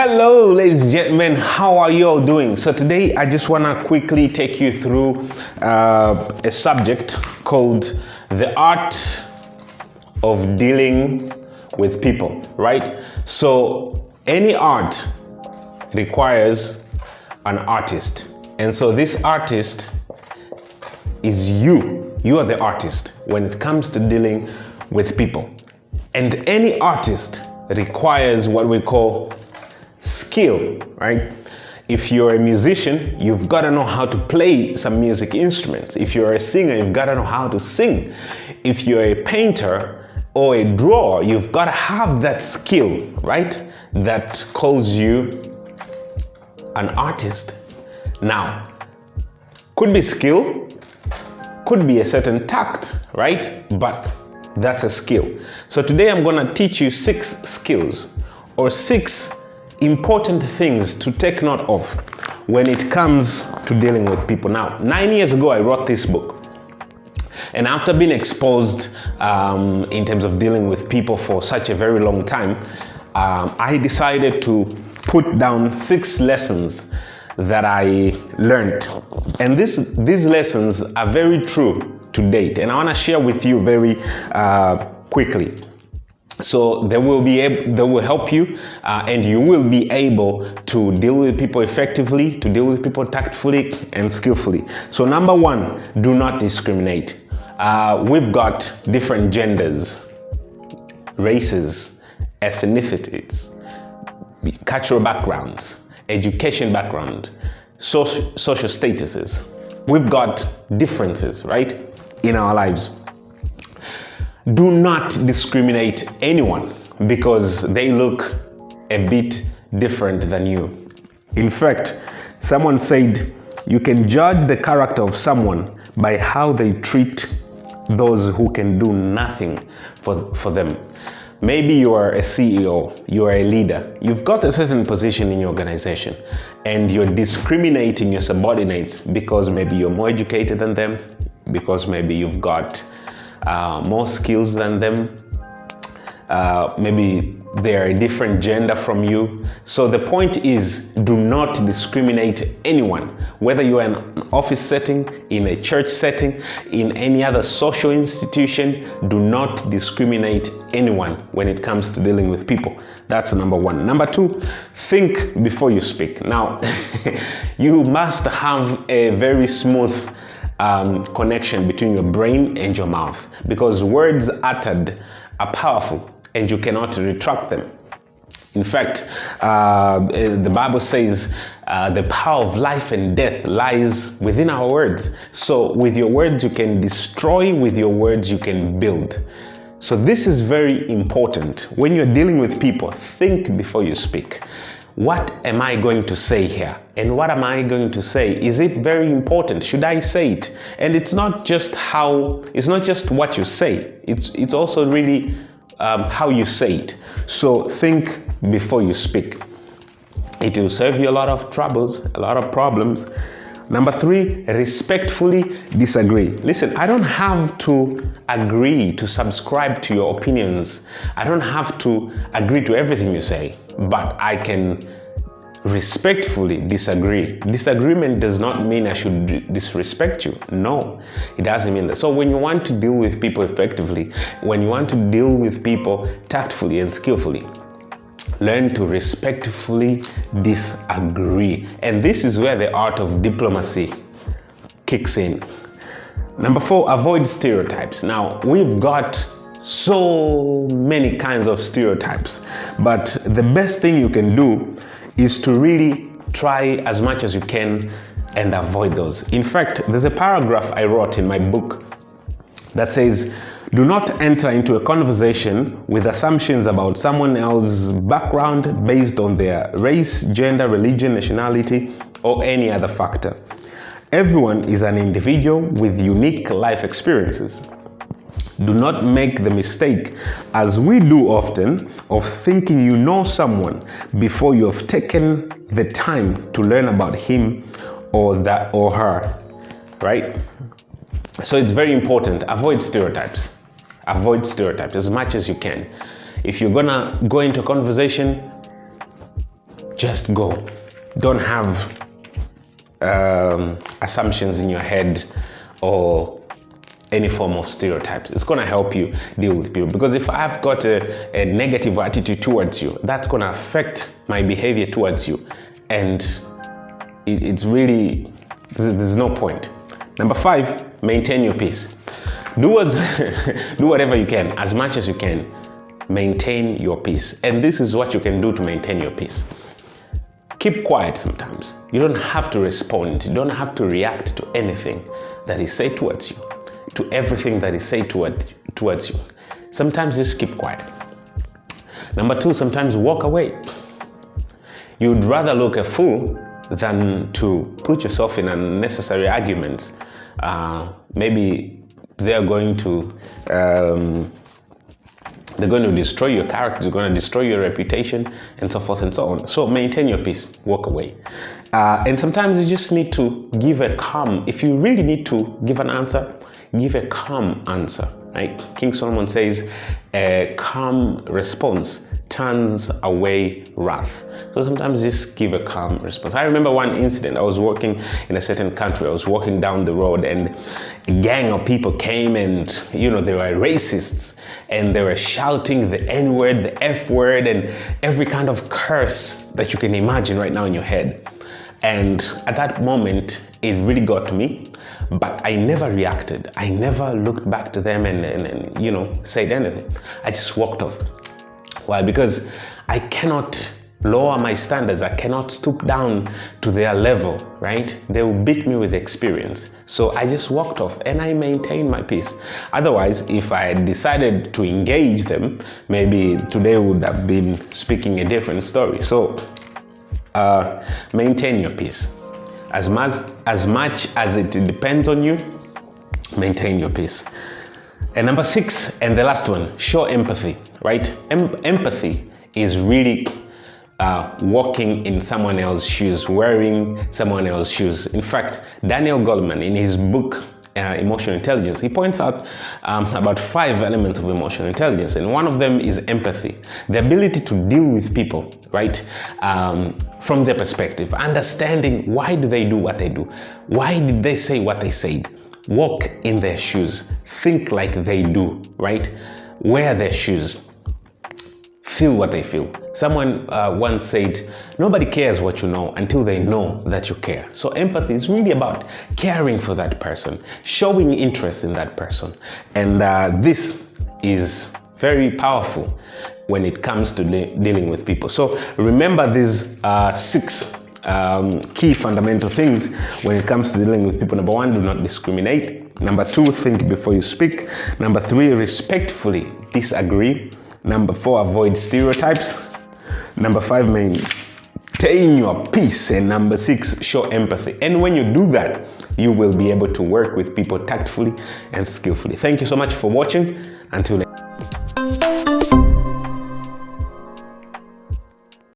Hello, ladies and gentlemen, how are you all doing? So today I just want to quickly take you through a subject called the art of dealing with people, right? So any art requires an artist, and so this artist is you. You are the artist when it comes to dealing with people, and any artist requires what we call skill, right? If you're a musician, you've got to know how to play some music instruments. If you're a singer, you've got to know how to sing. If you're a painter or a drawer, you've got to have that skill, right? That calls you an artist. Now, could be skill, could be a certain tact, right? But that's a skill. So today I'm going to teach you 6 skills or 6 important things to take note of when it comes to dealing with people. Now, 9 years ago, I wrote this book. And after being exposed in terms of dealing with people for such a very long time, I decided to put down 6 lessons that I learned. And these lessons are very true to date. And I want to share with you very quickly. So they will help you and you will be able to deal with people effectively, to deal with people tactfully and skillfully. So number 1, do not discriminate. We've got different genders, races, ethnicities, cultural backgrounds, education background, social statuses. We've got differences, right, in our lives. Do not discriminate anyone because they look a bit different than you. In fact, someone said you can judge the character of someone by how they treat those who can do nothing for them. Maybe you are a CEO, you are a leader, you've got a certain position in your organization and you're discriminating your subordinates because maybe you're more educated than them, because maybe you've got more skills than them, maybe they're a different gender from you. So the point is, do not discriminate anyone, whether you're in an office setting, in a church setting, in any other social institution. Do not discriminate anyone when it comes to dealing with people. That's number 1. Number 2, think before you speak. Now, you must have a very smooth connection between your brain and your mouth, because words uttered are powerful and you cannot retract them. In fact, the Bible says the power of life and death lies within our words. So with your words you can destroy, with your words you can build. So this is very important. When you're dealing with people, think before you speak. What am I going to say here? And what am I going to say? Is it very important? Should I say it? And it's not just what you say. It's also really how you say it. So think before you speak. It will save you a lot of troubles, a lot of problems. Number 3, respectfully disagree. Listen, I don't have to agree to subscribe to your opinions. I don't have to agree to everything you say, but I can respectfully disagree. Disagreement does not mean I should disrespect you. No, it doesn't mean that. So when you want to deal with people effectively, when you want to deal with people tactfully and skillfully, learn to respectfully disagree. And this is where the art of diplomacy kicks in. Number 4, avoid stereotypes. Now, we've got so many kinds of stereotypes, but the best thing you can do is to really try as much as you can and avoid those. In fact, there's a paragraph I wrote in my book that says, do not enter into a conversation with assumptions about someone else's background based on their race, gender, religion, nationality, or any other factor. Everyone is an individual with unique life experiences. Do not make the mistake, as we do often, of thinking you know someone before you have taken the time to learn about him or her, right? So it's very important. Avoid stereotypes. Avoid stereotypes as much as you can. If you're gonna go into a conversation, just go. Don't have assumptions in your head or any form of stereotypes. It's going to help you deal with people, because if I've got a negative attitude towards you, that's going to affect my behavior towards you, and it's really, there's no point. Number 5, maintain your peace. Do whatever you can, as much as you can. Maintain your peace. And this is what you can do to maintain your peace. Keep quiet sometimes. You don't have to respond. You don't have to react to anything that is said towards you, to everything that is said towards you. Sometimes just keep quiet. Number 2, sometimes walk away. You'd rather look a fool than to put yourself in unnecessary arguments. Maybe they're going to destroy your character, they're going to destroy your reputation, and so forth and so on. So maintain your peace, walk away. And sometimes you just need to give a calm, if you really need to give an answer, give a calm answer, right? King Solomon says, a calm response turns away wrath. So sometimes just give a calm response. I remember one incident. I was working in a certain country. I was walking down the road and a gang of people came, and they were racists, and they were shouting the N-word, the F-word, and every kind of curse that you can imagine right now in your head. And at that moment, it really got to me, but I never reacted. I never looked back to them and said anything. I just walked off. Why? Because I cannot lower my standards. I cannot stoop down to their level, right? They will beat me with experience. So I just walked off and I maintained my peace. Otherwise, if I had decided to engage them, maybe today would have been speaking a different story. So maintain your peace. As much as it depends on you, maintain your peace. And number 6, and the last one, show empathy, right? Empathy is really walking in someone else's shoes, wearing someone else's shoes. In fact, Daniel Goleman, in his book, Emotional Intelligence, he points out about 5 elements of emotional intelligence, and one of them is empathy, the ability to deal with people, right, from their perspective, understanding why do they do what they do, why did they say what they said, walk in their shoes, think like they do, right, wear their shoes, feel what they feel. Someone once said, nobody cares what you know until they know that you care. So empathy is really about caring for that person, showing interest in that person. And this is very powerful when it comes to dealing with people. So remember these 6 key fundamental things when it comes to dealing with people. Number 1, do not discriminate. Number 2, think before you speak. Number 3, respectfully disagree. Number 4, avoid stereotypes. Number 5, maintain your peace. And number 6, show empathy. And when you do that, you will be able to work with people tactfully and skillfully. Thank you so much for watching. Until next time.